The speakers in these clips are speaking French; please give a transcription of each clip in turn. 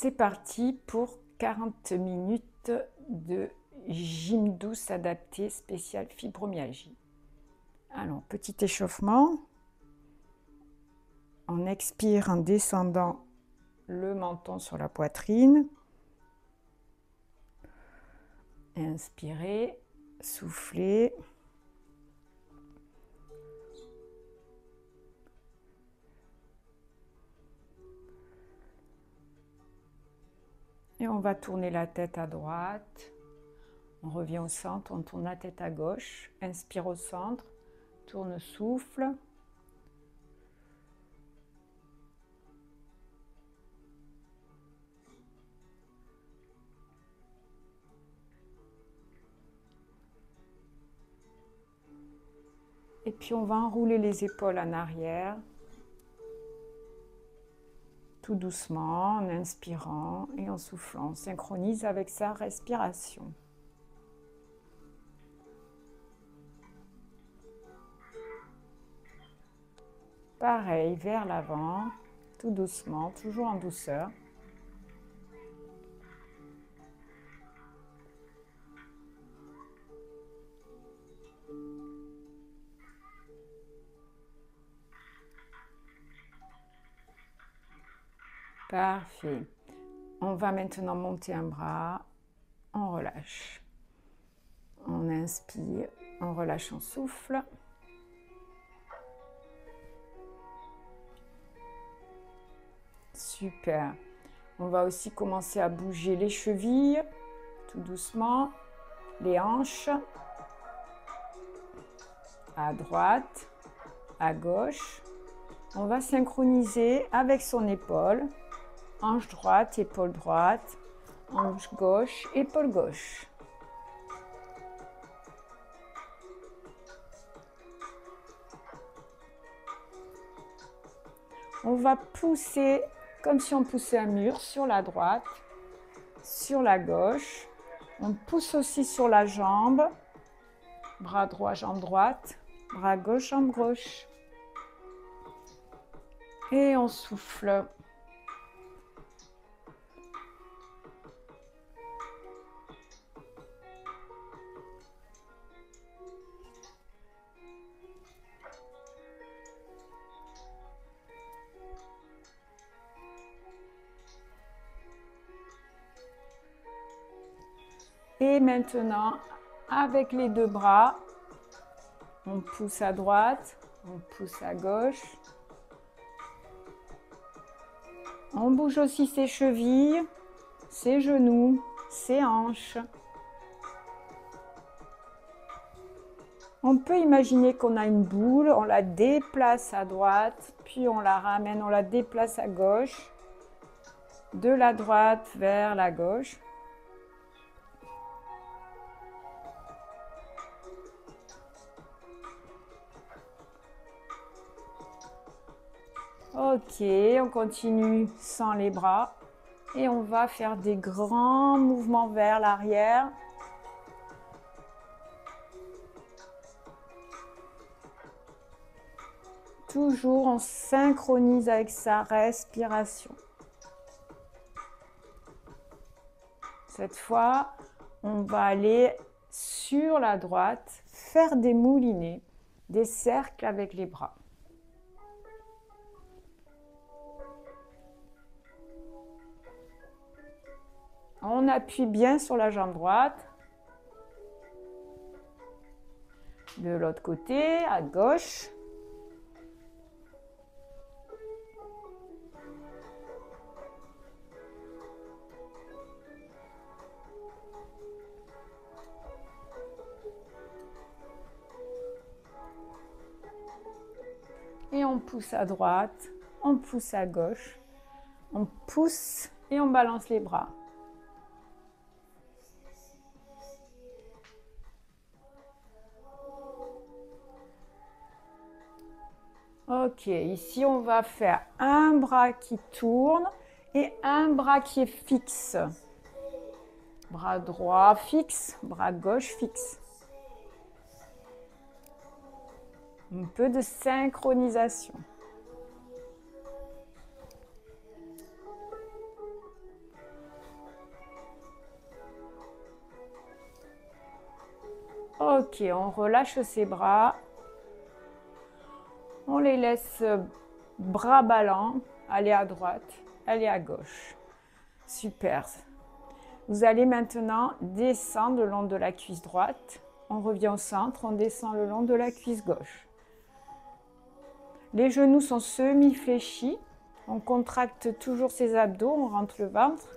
C'est parti pour 40 minutes de gym douce adapté spécial fibromyalgie. Alors, petit échauffement. On expire en descendant le menton sur la poitrine. Inspirez, soufflez. Et on va tourner la tête à droite. On revient au centre, on tourne la tête à gauche. Inspire au centre, tourne, souffle. Et puis on va enrouler les épaules en arrière. Tout doucement, en inspirant et en soufflant. On synchronise avec sa respiration. Pareil, vers l'avant, tout doucement, toujours en douceur. Parfait. On va maintenant monter un bras, on relâche. On inspire, on relâche, on souffle. Super. On va aussi commencer à bouger les chevilles, tout doucement, les hanches, à droite, à gauche. On va synchroniser avec son épaule. Hanche droite, épaule droite, hanche gauche, épaule gauche. On va pousser comme si on poussait un mur sur la droite, sur la gauche. On pousse aussi sur la jambe. Bras droit, jambe droite. Bras gauche, jambe gauche. Et on souffle. Et maintenant, avec les deux bras, on pousse à droite, on pousse à gauche. On bouge aussi ses chevilles, ses genoux, ses hanches. On peut imaginer qu'on a une boule, on la déplace à droite, puis on la ramène, on la déplace à gauche, de la droite vers la gauche. Ok, on continue sans les bras et on va faire des grands mouvements vers l'arrière. Toujours on synchronise avec sa respiration. Cette fois, on va aller sur la droite, faire des moulinets, des cercles avec les bras. On appuie bien sur la jambe droite. De l'autre côté, à gauche. Et on pousse à droite, on pousse à gauche, on pousse et on balance les bras. Ok, ici on va faire un bras qui tourne et un bras qui est fixe. Bras droit fixe, bras gauche fixe. Un peu de synchronisation. Ok, on relâche ses bras. On les laisse bras ballants, aller à droite, aller à gauche. Super. Vous allez maintenant descendre le long de la cuisse droite. On revient au centre, on descend le long de la cuisse gauche. Les genoux sont semi-fléchis. On contracte toujours ses abdos, on rentre le ventre.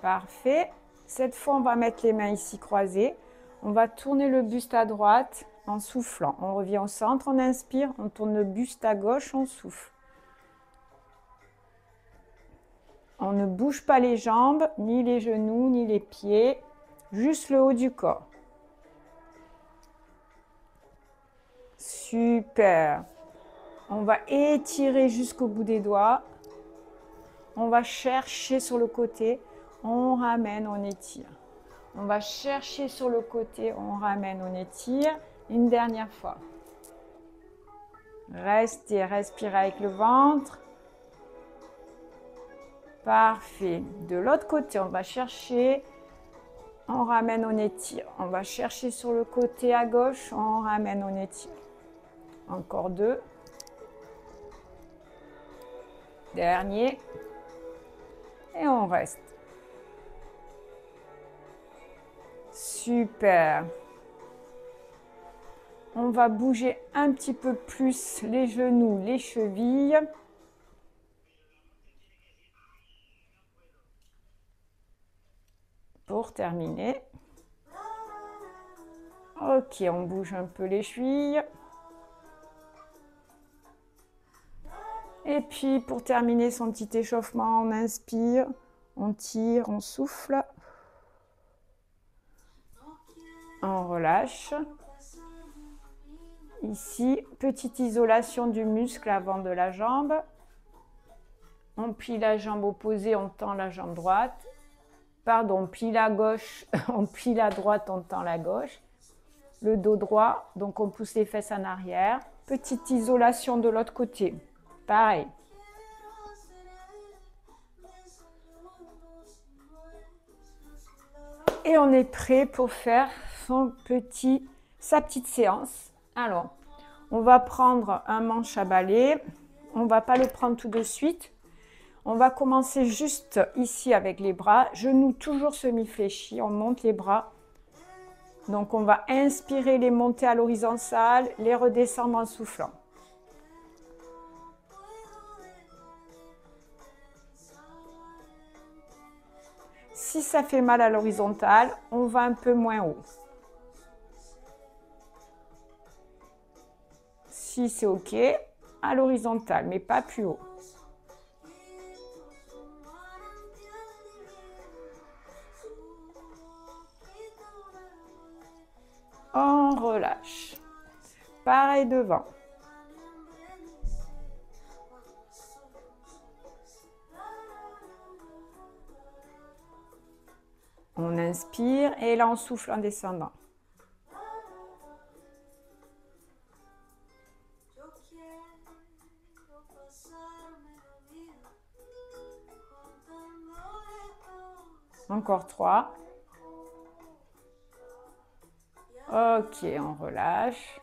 Parfait. Cette fois, on va mettre les mains ici croisées. On va tourner le buste à droite en soufflant. On revient au centre, on inspire, on tourne le buste à gauche, on souffle. On ne bouge pas les jambes, ni les genoux, ni les pieds, juste le haut du corps. Super. On va étirer jusqu'au bout des doigts. On va chercher sur le côté. On ramène, on étire. On va chercher sur le côté, on ramène, on étire. Une dernière fois. Restez, respirez avec le ventre. Parfait. De l'autre côté, on va chercher. On ramène, on étire. On va chercher sur le côté à gauche. On ramène, on étire. Encore 2. Dernier. Et on reste. Super. On va bouger un petit peu plus les genoux, les chevilles. Pour terminer. Ok, on bouge un peu les chevilles. Et puis, pour terminer son petit échauffement, on inspire, on tire, on souffle. On relâche. Ici, petite isolation du muscle avant de la jambe. On plie la jambe opposée, on tend la jambe droite. Pardon, on plie la gauche, on plie la droite, on tend la gauche. Le dos droit, donc on pousse les fesses en arrière. Petite isolation de l'autre côté. Pareil. Et on est prêt pour faire sa petite séance. Alors, on va prendre un manche à balai. On ne va pas le prendre tout de suite. On va commencer juste ici avec les bras. Genoux toujours semi-fléchis. On monte les bras. Donc, on va inspirer, les monter à l'horizontale, les redescendre en soufflant. Si ça fait mal à l'horizontale, on va un peu moins haut. Si c'est OK, à l'horizontale, mais pas plus haut. On relâche. Pareil devant. On inspire et là on souffle en descendant. Encore 3. Ok, on relâche.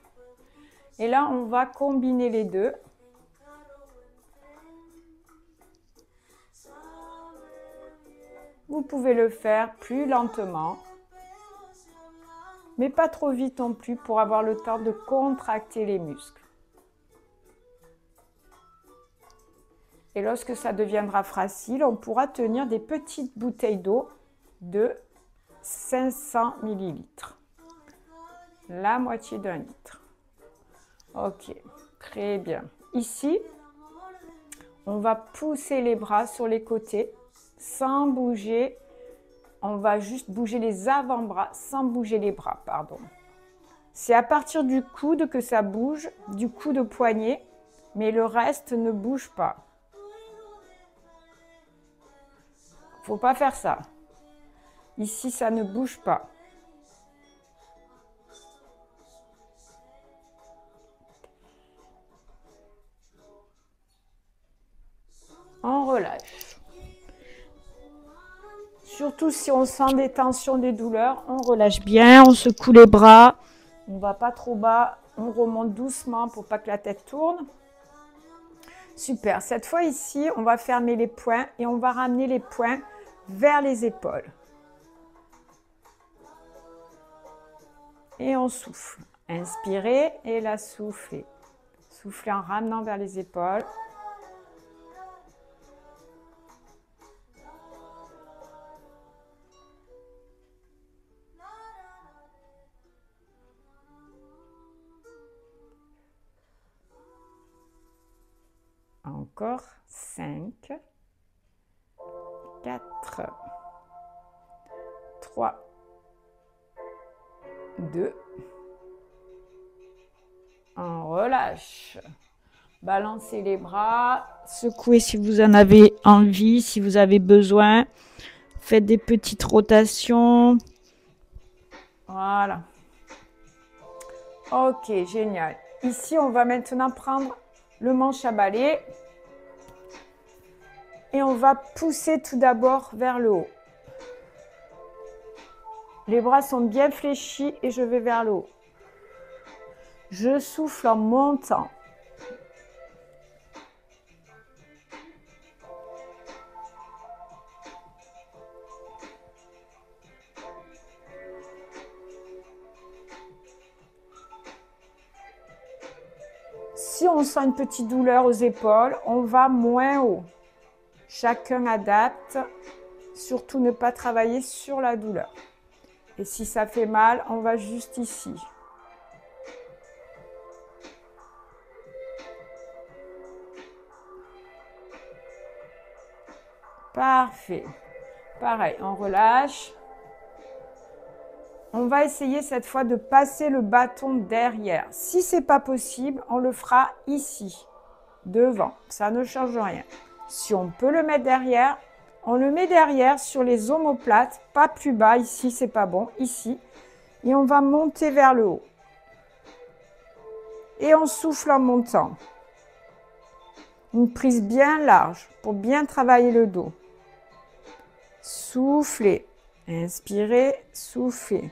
Et là, on va combiner les deux. Vous pouvez le faire plus lentement, mais pas trop vite non plus pour avoir le temps de contracter les muscles. Et lorsque ça deviendra facile, on pourra tenir des petites bouteilles d'eau de 500 ml. La moitié d'un litre. Ok, très bien. Ici, on va pousser les bras sur les côtés sans bouger. On va juste bouger les avant-bras sans bouger les bras, pardon. C'est à partir du coude que ça bouge, du coude poignet, mais le reste ne bouge pas. Faut pas faire ça. Ici, ça ne bouge pas. surtout si on sent des tensions, des douleurs, on relâche bien, on secoue les bras. On ne va pas trop bas, on remonte doucement pour pas que la tête tourne. Super, cette fois ici, on va fermer les poings et on va ramener les poings vers les épaules. Et on souffle. Inspirez et là soufflez. Soufflez en ramenant vers les épaules. Encore 5, 4, 3, 2, on relâche. Balancez les bras, secouez si vous en avez envie, si vous avez besoin. Faites des petites rotations. Voilà. Ok, génial. Ici, on va maintenant prendre le manche à balai et on va pousser tout d'abord vers le haut. Les bras sont bien fléchis et je vais vers le haut. Je souffle en montant. Si on sent une petite douleur aux épaules, on va moins haut. Chacun adapte, surtout ne pas travailler sur la douleur. Et si ça fait mal, on va juste ici. Parfait. Pareil, on relâche. On va essayer cette fois de passer le bâton derrière. Si ce n'est pas possible, on le fera ici, devant. Ça ne change rien. Si on peut le mettre derrière, on le met derrière sur les omoplates, pas plus bas. Ici, c'est pas bon. Ici. Et on va monter vers le haut. Et on souffle en montant. Une prise bien large pour bien travailler le dos. Soufflez. Inspirez, soufflez.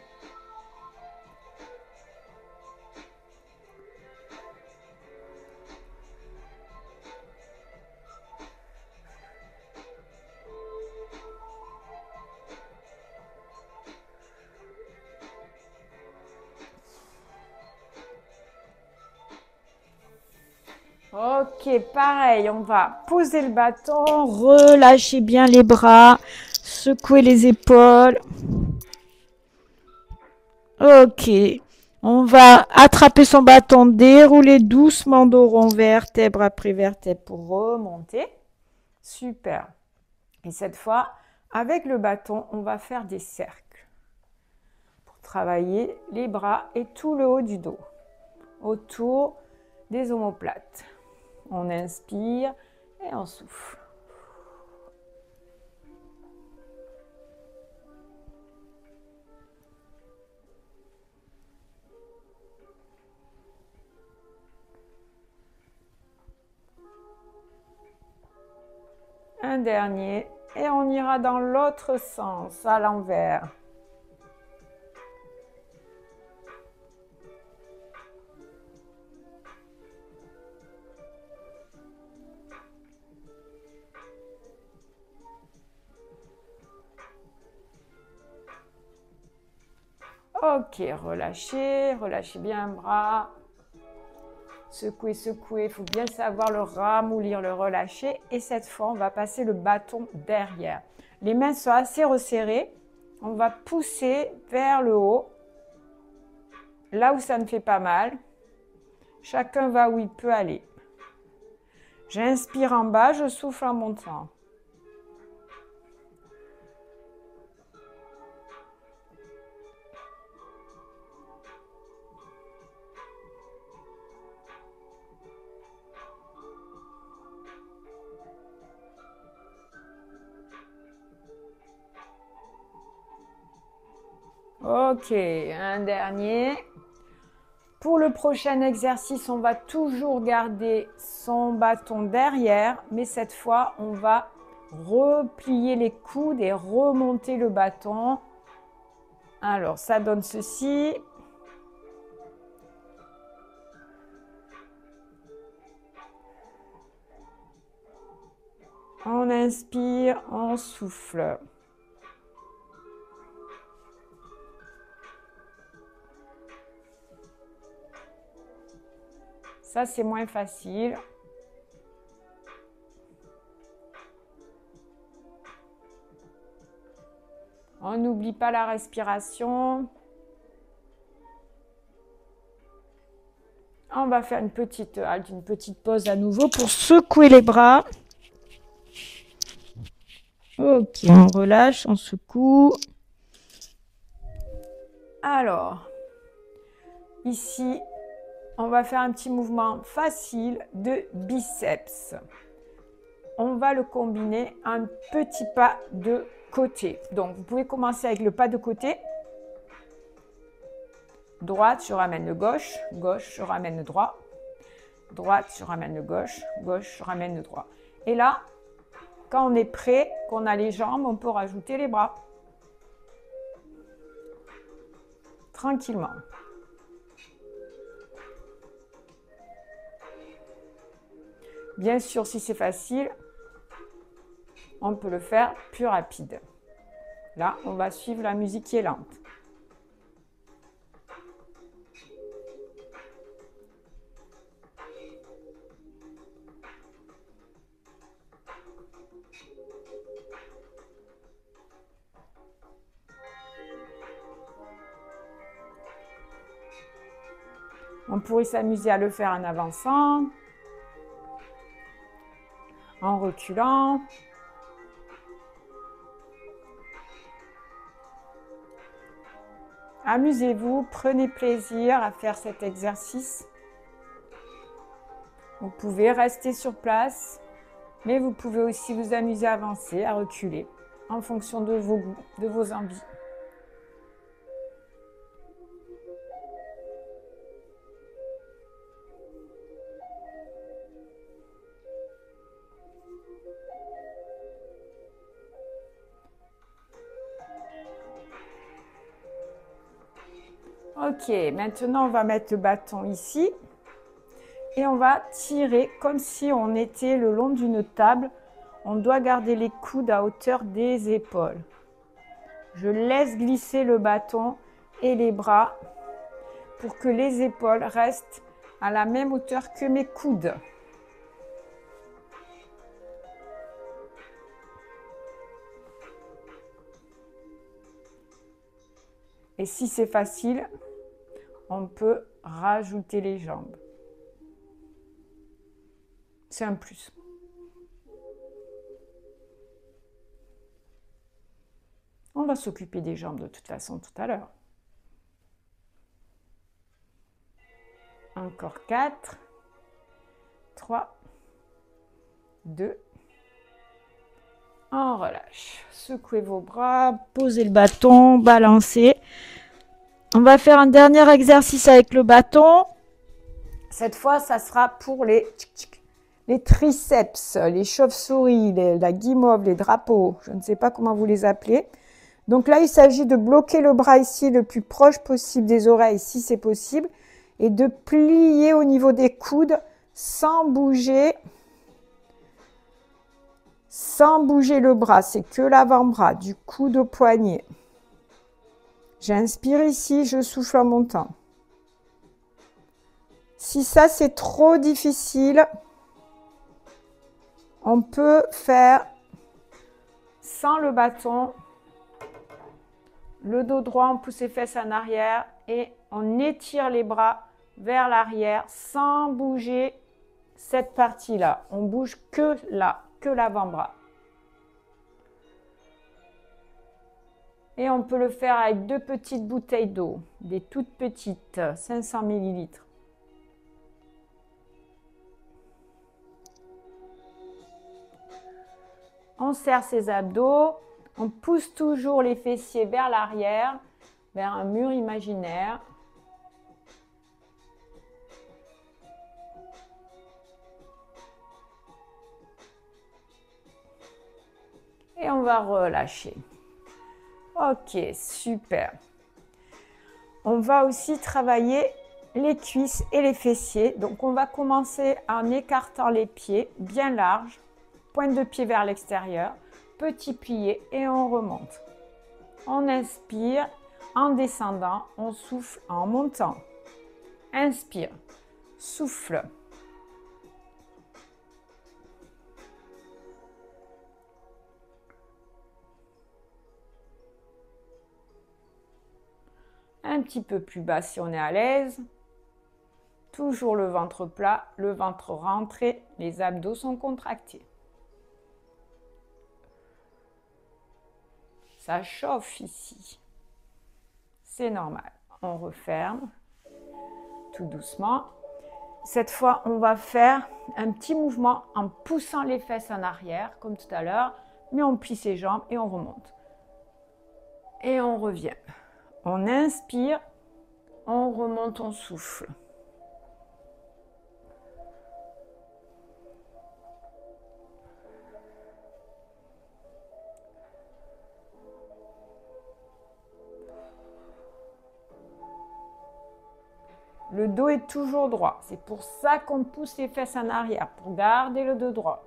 Ok, pareil, on va poser le bâton, relâcher bien les bras, secouer les épaules. Ok, on va attraper son bâton, dérouler doucement dos rond, vertèbre après vertèbre pour remonter. Super. Et cette fois, avec le bâton, on va faire des cercles pour travailler les bras et tout le haut du dos, autour des omoplates. On inspire et on souffle. Un dernier et on ira dans l'autre sens, à l'envers. Ok, relâchez, relâchez bien un bras. Secouez, secouez, il faut bien savoir le ramollir, le relâcher. Et cette fois, on va passer le bâton derrière. Les mains sont assez resserrées. On va pousser vers le haut, là où ça ne fait pas mal. Chacun va où il peut aller. J'inspire en bas, je souffle en montant. Ok, un dernier. Pour le prochain exercice, on va toujours garder son bâton derrière, mais cette fois, on va replier les coudes et remonter le bâton. Alors, ça donne ceci. On inspire, on souffle. Ça, c'est moins facile. On n'oublie pas la respiration. On va faire une petite halte, une petite pause à nouveau pour secouer les bras. Ok, on relâche, on secoue. Alors, ici, on va faire un petit mouvement facile de biceps. On va le combiner un petit pas de côté. Donc, vous pouvez commencer avec le pas de côté. Droite, je ramène le gauche. Gauche, je ramène le droit. Droite, je ramène le gauche. Gauche, je ramène le droit. Et là, quand on est prêt, qu'on a les jambes, on peut rajouter les bras. Tranquillement. Bien sûr, si c'est facile, on peut le faire plus rapide. Là, on va suivre la musique qui est lente. On pourrait s'amuser à le faire en avançant, en reculant. Amusez-vous, prenez plaisir à faire cet exercice. Vous pouvez rester sur place, mais vous pouvez aussi vous amuser à avancer, à reculer, en fonction de vos goûts, de vos envies. Ok, maintenant on va mettre le bâton ici et on va tirer comme si on était le long d'une table. On doit garder les coudes à hauteur des épaules. Je laisse glisser le bâton et les bras pour que les épaules restent à la même hauteur que mes coudes. Et si c'est facile, on peut rajouter les jambes. C'est un plus. On va s'occuper des jambes de toute façon tout à l'heure. Encore 4, 3, 2, on relâche. Secouez vos bras, posez le bâton, balancez. On va faire un dernier exercice avec le bâton. Cette fois, ça sera pour les triceps, les chauves-souris, la guimauve, les drapeaux. Je ne sais pas comment vous les appelez. Donc là, il s'agit de bloquer le bras ici le plus proche possible des oreilles, si c'est possible, et de plier au niveau des coudes sans bouger le bras. C'est que l'avant-bras, du coude au poignet. J'inspire ici, je souffle en montant. Si ça, c'est trop difficile, on peut faire sans le bâton. Le dos droit, on pousse les fesses en arrière et on étire les bras vers l'arrière sans bouger cette partie-là. On bouge que là, que l'avant-bras. Et on peut le faire avec 2 petites bouteilles d'eau, des toutes petites, 500 ml. On serre ses abdos, on pousse toujours les fessiers vers l'arrière, vers un mur imaginaire. va relâcher. Ok, super. On va aussi travailler les cuisses et les fessiers. Donc, on va commencer en écartant les pieds bien larges, pointe de pied vers l'extérieur, petit plié et on remonte. On inspire en descendant, on souffle en montant. Inspire, souffle. Un petit peu plus bas si on est à l'aise. Toujours le ventre plat, le ventre rentré, les abdos sont contractés. Ça chauffe ici. C'est normal. On referme tout doucement. Cette fois, on va faire un petit mouvement en poussant les fesses en arrière, comme tout à l'heure, mais on plie ses jambes et on remonte. Et on revient. On inspire, on remonte, on souffle. Le dos est toujours droit. C'est pour ça qu'on pousse les fesses en arrière, pour garder le dos droit.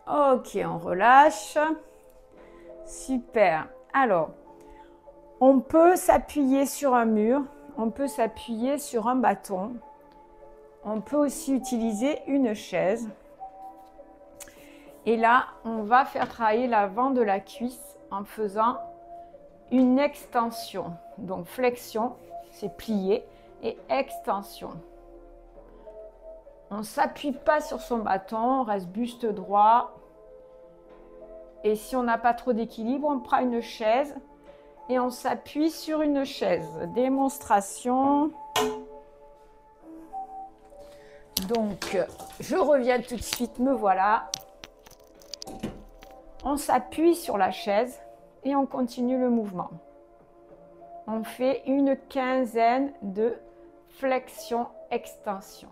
Ok, on relâche. Super. Alors, on peut s'appuyer sur un mur. On peut s'appuyer sur un bâton. On peut aussi utiliser une chaise. Et là, on va faire travailler l'avant de la cuisse en faisant une extension. Donc, flexion, c'est plier, et extension. On ne s'appuie pas sur son bâton, on reste buste droit. Et si on n'a pas trop d'équilibre, on prend une chaise et on s'appuie sur une chaise. Démonstration. Donc, je reviens tout de suite, me voilà. On s'appuie sur la chaise et on continue le mouvement. On fait une quinzaine de flexion-extension.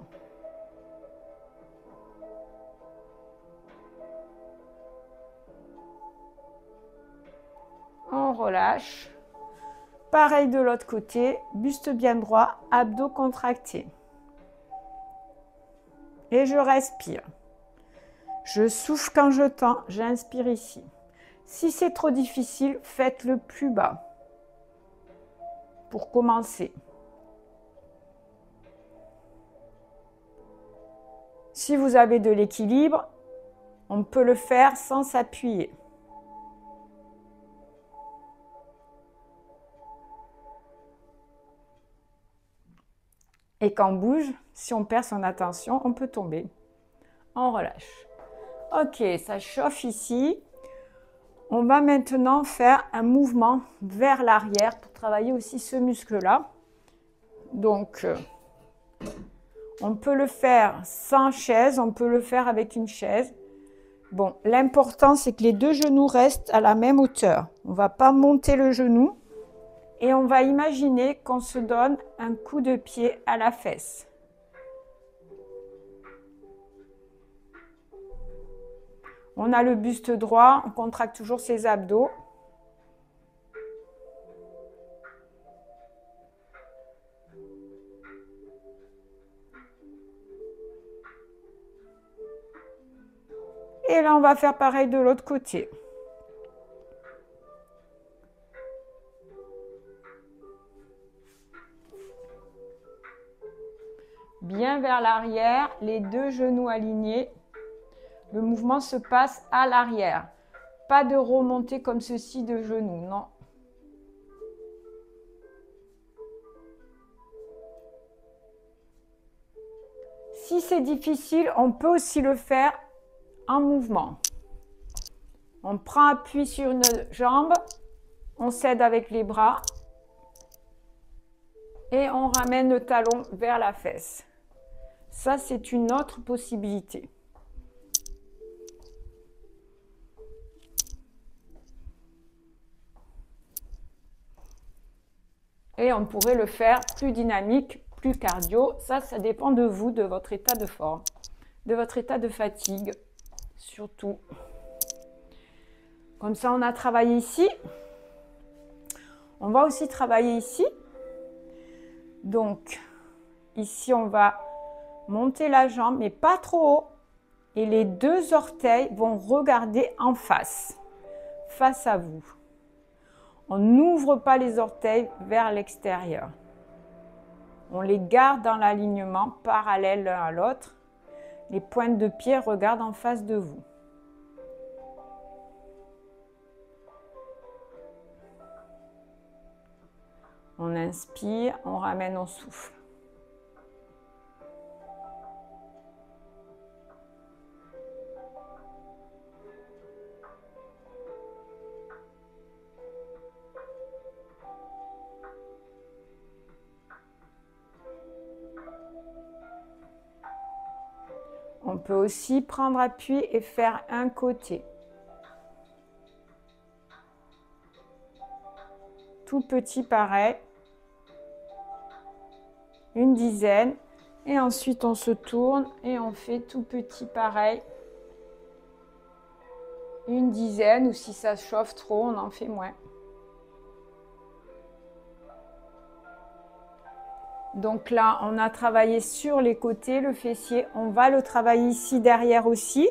On relâche. Pareil de l'autre côté, buste bien droit, abdos contractés. Et je respire. Je souffle quand je tends, j'inspire ici. Si c'est trop difficile, faites-le plus bas. Pour commencer. Si vous avez de l'équilibre, on peut le faire sans s'appuyer. Et quand on bouge, si on perd son attention, on peut tomber. On relâche. Ok, ça chauffe ici. On va maintenant faire un mouvement vers l'arrière pour travailler aussi ce muscle-là. Donc, on peut le faire sans chaise, on peut le faire avec une chaise. Bon, l'important, c'est que les deux genoux restent à la même hauteur. On ne va pas monter le genou. Et on va imaginer qu'on se donne un coup de pied à la fesse. On a le buste droit, on contracte toujours ses abdos. Et là, on va faire pareil de l'autre côté. Bien vers l'arrière, les deux genoux alignés. Le mouvement se passe à l'arrière. Pas de remontée comme ceci de genoux, non. Si c'est difficile, on peut aussi le faire en mouvement. On prend appui sur une jambe, on s'aide avec les bras et on ramène le talon vers la fesse. Ça, c'est une autre possibilité. mais on pourrait le faire plus dynamique, plus cardio. Ça dépend de vous, de votre état de forme, de votre état de fatigue, surtout. Comme ça, on a travaillé ici. On va aussi travailler ici. Donc, ici, on va monter la jambe, mais pas trop haut. Et les deux orteils vont regarder en face à vous. On n'ouvre pas les orteils vers l'extérieur. On les garde dans l'alignement parallèle l'un à l'autre. Les pointes de pied regardent en face de vous. On inspire, on ramène au souffle. On peut aussi prendre appui et faire un côté. Tout petit pareil. Une dizaine. Et ensuite, on se tourne et on fait tout petit pareil. Une dizaine, ou si ça chauffe trop, on en fait moins. Donc là, on a travaillé sur les côtés, le fessier. On va le travailler ici derrière aussi.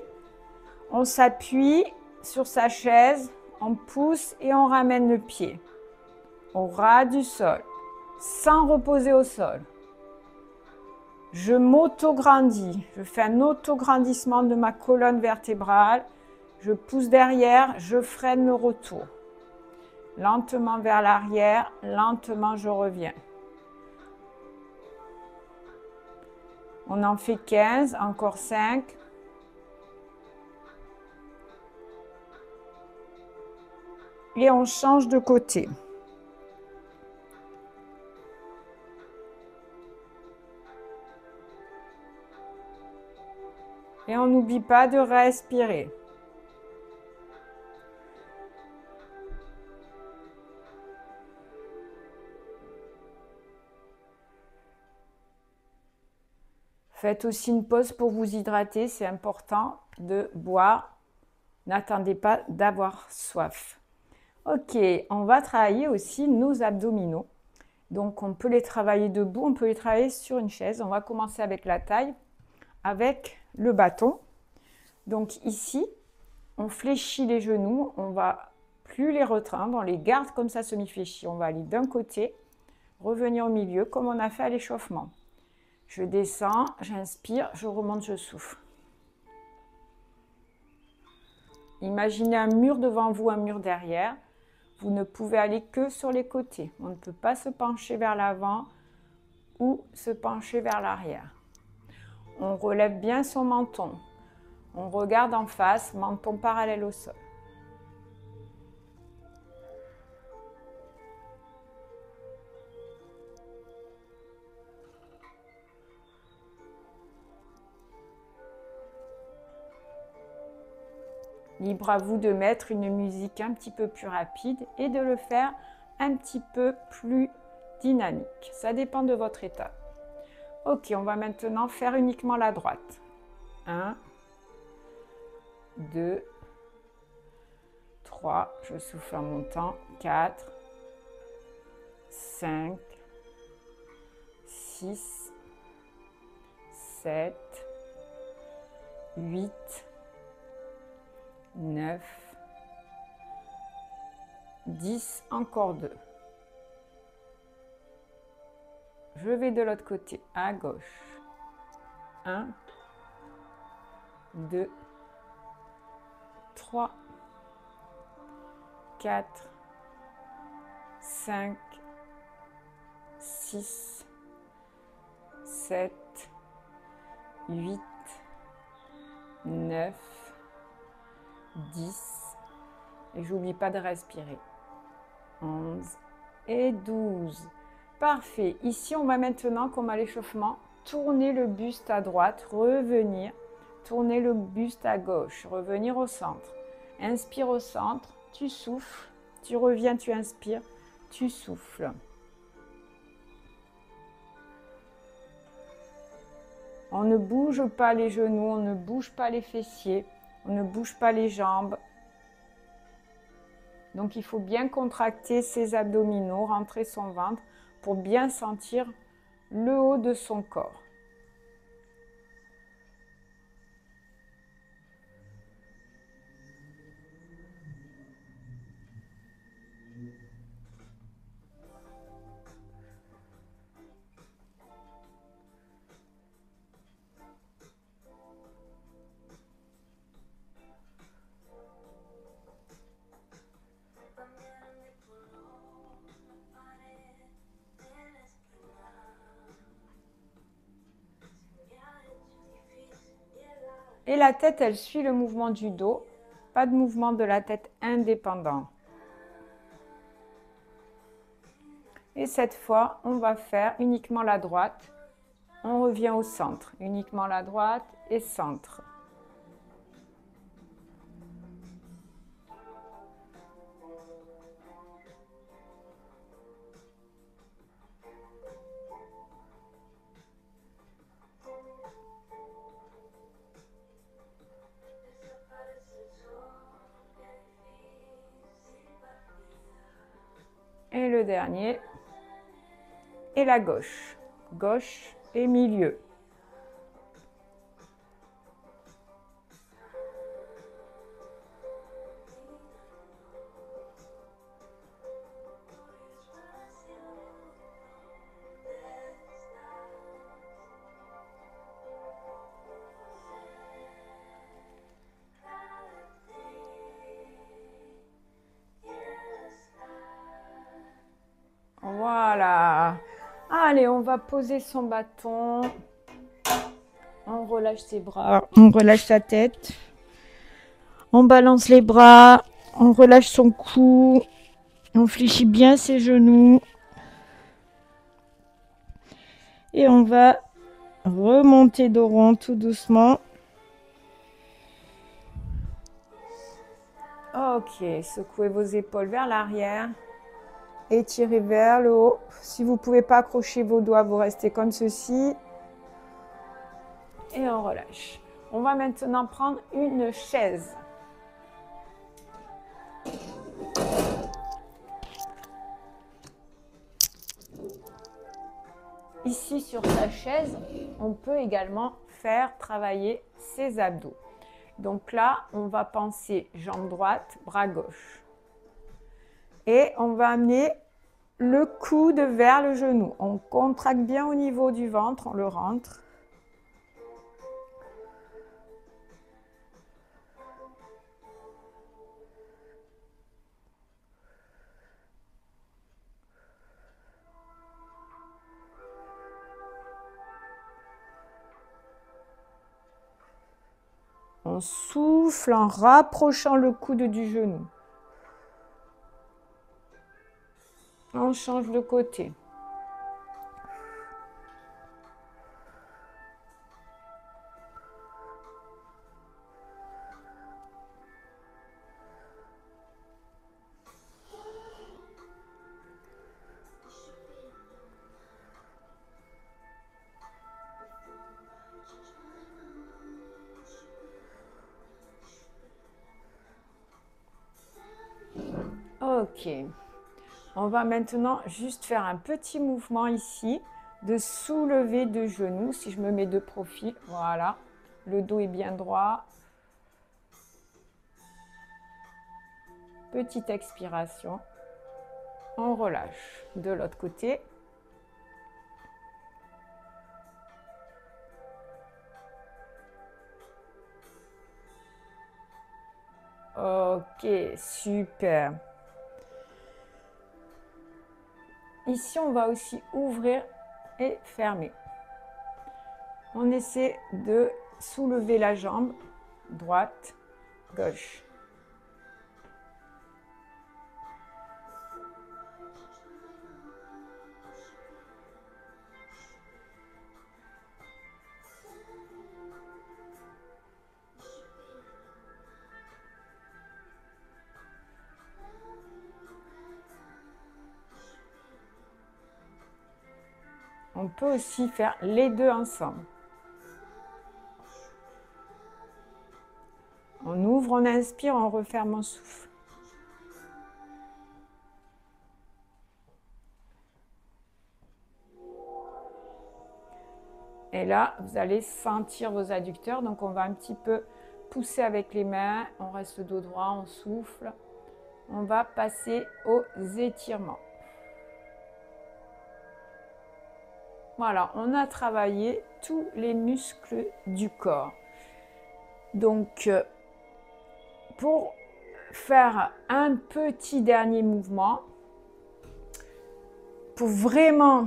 On s'appuie sur sa chaise, on pousse et on ramène le pied au ras du sol, sans reposer au sol. Je m'auto-grandis. Je fais un auto-grandissement de ma colonne vertébrale. Je pousse derrière, je freine le retour. Lentement vers l'arrière, lentement je reviens. On en fait 15, encore 5. Et on change de côté. Et on n'oublie pas de respirer. Faites aussi une pause pour vous hydrater, c'est important de boire. N'attendez pas d'avoir soif. Ok, on va travailler aussi nos abdominaux. Donc on peut les travailler debout, on peut les travailler sur une chaise. On va commencer avec la taille, avec le bâton. Donc ici, on fléchit les genoux, on va plus les retendre, on les garde comme ça semi-fléchis. On va aller d'un côté, revenir au milieu comme on a fait à l'échauffement. Je descends, j'inspire, je remonte, je souffle. Imaginez un mur devant vous, un mur derrière. Vous ne pouvez aller que sur les côtés. On ne peut pas se pencher vers l'avant ou se pencher vers l'arrière. On relève bien son menton. On regarde en face, menton parallèle au sol. Libre à vous de mettre une musique un petit peu plus rapide et de le faire un petit peu plus dynamique. Ça dépend de votre état. Ok, on va maintenant faire uniquement la droite. 1, 2, 3, je souffle en montant. 4, 5, 6, 7, 8, 9, 10, encore 2. Je vais de l'autre côté, à gauche. 1, 2, 3, 4, 5, 6, 7, 8, 9, 10, et j'oublie pas de respirer. 11 et 12. Parfait. Ici, on va maintenant, comme à l'échauffement, tourner le buste à droite, revenir, tourner le buste à gauche, revenir au centre. Inspire au centre, tu souffles, tu reviens, tu inspires, tu souffles. On ne bouge pas les genoux, on ne bouge pas les fessiers, on ne bouge pas les jambes. Donc, il faut bien contracter ses abdominaux, rentrer son ventre pour bien sentir le haut de son corps. Et la tête, elle suit le mouvement du dos. Pas de mouvement de la tête indépendant. Et cette fois, on va faire uniquement la droite. On revient au centre. Uniquement la droite et centre. Et le dernier. Et la gauche. Gauche et milieu. Voilà. Allez, on va poser son bâton. On relâche ses bras. On relâche sa tête. On balance les bras. On relâche son cou. On fléchit bien ses genoux. Et on va remonter dos rond tout doucement. Ok, secouez vos épaules vers l'arrière. Étirez vers le haut. Si vous ne pouvez pas accrocher vos doigts, vous restez comme ceci. Et on relâche. On va maintenant prendre une chaise. Ici, sur sa chaise, on peut également faire travailler ses abdos. Donc là, on va penser jambe droite, bras gauche. Et on va amener le coude vers le genou. On contracte bien au niveau du ventre, on le rentre. On souffle en rapprochant le coude du genou. On change de côté. Ok. On va maintenant juste faire un petit mouvement ici de soulever de genoux. Si je me mets de profil, voilà. Le dos est bien droit. Petite expiration. On relâche. De l'autre côté. Ok, super. Ici, on va aussi ouvrir et fermer. On essaie de soulever la jambe droite, gauche. On peut aussi faire les deux ensemble. ouvre, on inspire, on referme, on souffle. Et là, vous allez sentir vos adducteurs. Donc, on va un petit peu pousser avec les mains. On reste le dos droit, on souffle. On va passer aux étirements. Voilà, on a travaillé tous les muscles du corps. Donc, pour faire un petit dernier mouvement, pour vraiment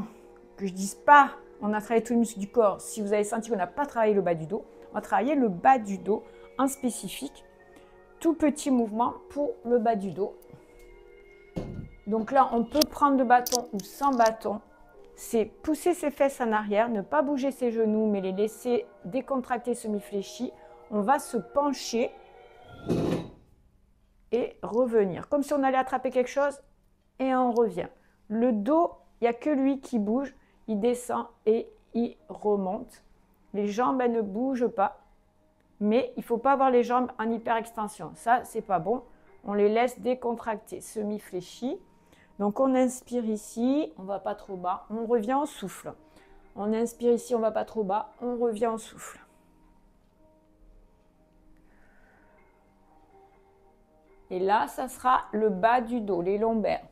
que je ne dise pas on a travaillé tous les muscles du corps, si vous avez senti qu'on n'a pas travaillé le bas du dos, on va travailler le bas du dos en spécifique. Tout petit mouvement pour le bas du dos. Donc là, on peut prendre le bâton ou sans bâton. C'est pousser ses fesses en arrière, ne pas bouger ses genoux, mais les laisser décontracter, semi-fléchis. On va se pencher et revenir. Comme si on allait attraper quelque chose et on revient. Le dos, il n'y a que lui qui bouge. Il descend et il remonte. Les jambes, elles ne bougent pas. Mais il ne faut pas avoir les jambes en hyperextension. Ça, c'est pas bon. On les laisse décontracter, semi-fléchis. Donc, on inspire ici, on ne va pas trop bas. On revient, on souffle. On inspire ici, on ne va pas trop bas. On revient, on souffle. Et là, ça sera le bas du dos, les lombaires.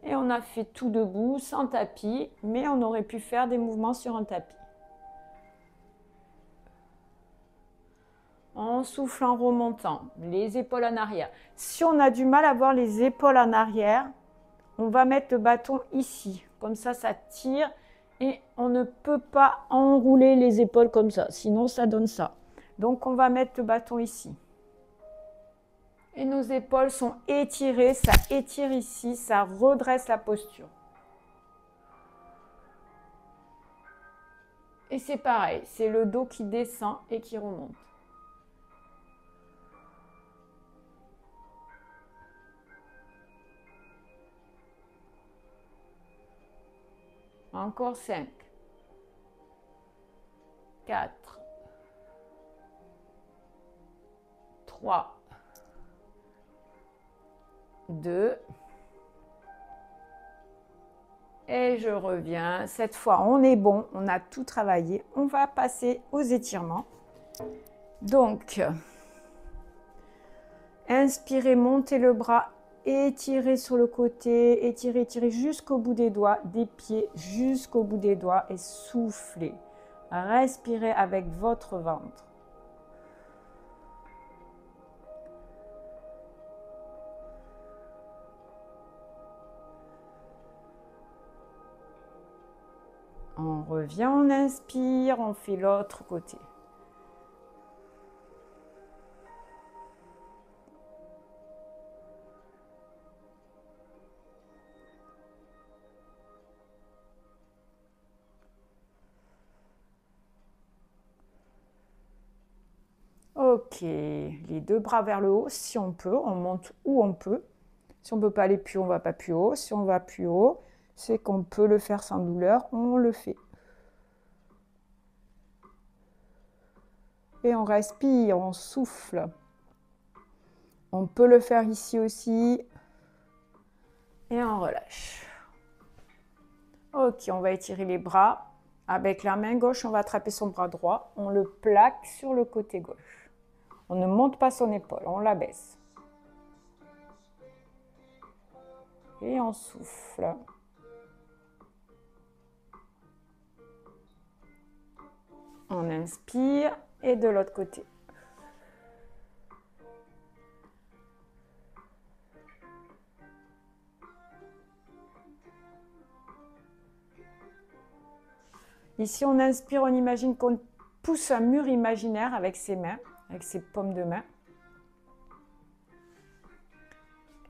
Et on a fait tout debout, sans tapis, mais on aurait pu faire des mouvements sur un tapis. On souffle en remontant, les épaules en arrière. Si on a du mal à avoir les épaules en arrière, on va mettre le bâton ici. Comme ça, ça tire et on ne peut pas enrouler les épaules comme ça. Sinon, ça donne ça. Donc, on va mettre le bâton ici. Et nos épaules sont étirées, ça étire ici, ça redresse la posture. Et c'est pareil, c'est le dos qui descend et qui remonte. Encore 5, 4, 3, 2, et je reviens. Cette fois, on est bon, on a tout travaillé. On va passer aux étirements. Donc, inspirez, montez le bras, étirez sur le côté, étirez, étirez jusqu'au bout des doigts, des pieds jusqu'au bout des doigts et soufflez. Respirez avec votre ventre. On revient, on inspire, on fait l'autre côté. Ok, les deux bras vers le haut, si on peut, on monte où on peut. Si on ne peut pas aller plus haut, on ne va pas plus haut. Si on va plus haut, c'est qu'on peut le faire sans douleur, on le fait. Et on respire, on souffle. On peut le faire ici aussi. Et on relâche. Ok, on va étirer les bras. Avec la main gauche, on va attraper son bras droit. On le plaque sur le côté gauche. On ne monte pas son épaule, on la baisse. Et on souffle. On inspire et de l'autre côté. Ici, on inspire, on imagine qu'on pousse un mur imaginaire avec ses mains, avec ses paumes de main.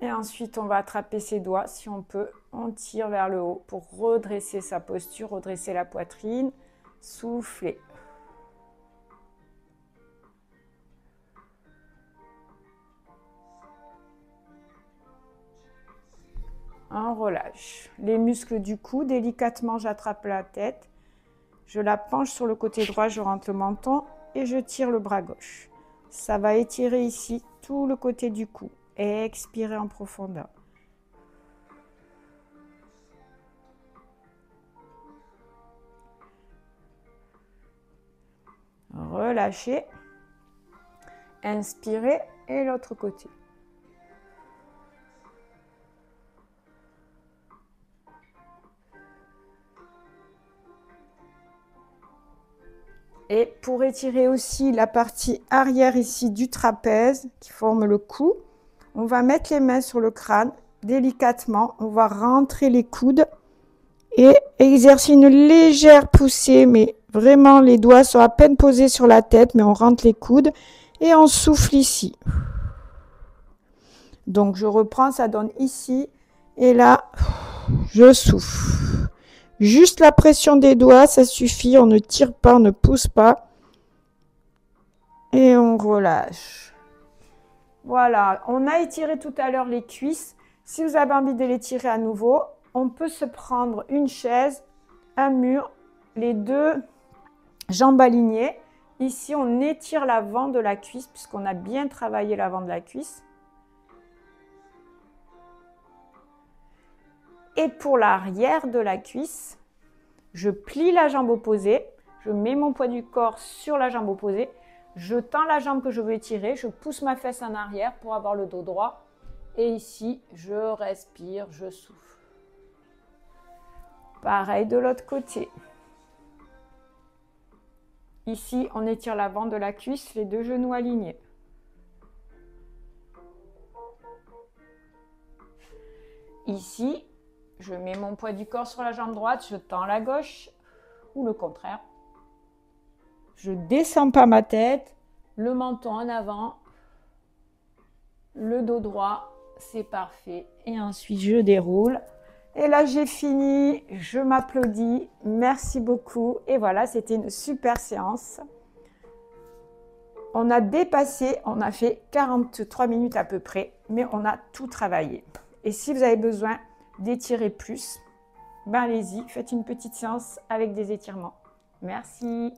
Et ensuite, on va attraper ses doigts, si on peut. On tire vers le haut pour redresser sa posture, redresser la poitrine. Souffler. On relâche. Les muscles du cou, délicatement, j'attrape la tête. Je la penche sur le côté droit, je rentre le menton et je tire le bras gauche. Ça va étirer ici tout le côté du cou. Et expirez en profondeur. Relâchez. Inspirez et l'autre côté. Et pour étirer aussi la partie arrière ici du trapèze qui forme le cou, on va mettre les mains sur le crâne délicatement. On va rentrer les coudes et exercer une légère poussée, mais vraiment les doigts sont à peine posés sur la tête, mais on rentre les coudes et on souffle ici. Donc je reprends, ça donne ici et là, je souffle. Juste la pression des doigts, ça suffit, on ne tire pas, on ne pousse pas. Et on relâche. Voilà, on a étiré tout à l'heure les cuisses. Si vous avez envie de les tirer à nouveau, on peut se prendre une chaise, un mur, les deux jambes alignées. Ici, on étire l'avant de la cuisse puisqu'on a bien travaillé l'avant de la cuisse. Et pour l'arrière de la cuisse, je plie la jambe opposée, je mets mon poids du corps sur la jambe opposée, je tends la jambe que je veux étirer, je pousse ma fesse en arrière pour avoir le dos droit. Et ici, je respire, je souffle. Pareil de l'autre côté. Ici, on étire l'avant de la cuisse, les deux genoux alignés. Ici, je mets mon poids du corps sur la jambe droite, je tends la gauche ou le contraire. Je ne descends pas ma tête, le menton en avant, le dos droit, c'est parfait. Et ensuite, je déroule. Et là, j'ai fini, je m'applaudis, merci beaucoup. Et voilà, c'était une super séance. On a dépassé, on a fait 43 minutes à peu près, mais on a tout travaillé. Et si vous avez besoin d'étirer plus, ben allez-y, faites une petite séance avec des étirements. Merci.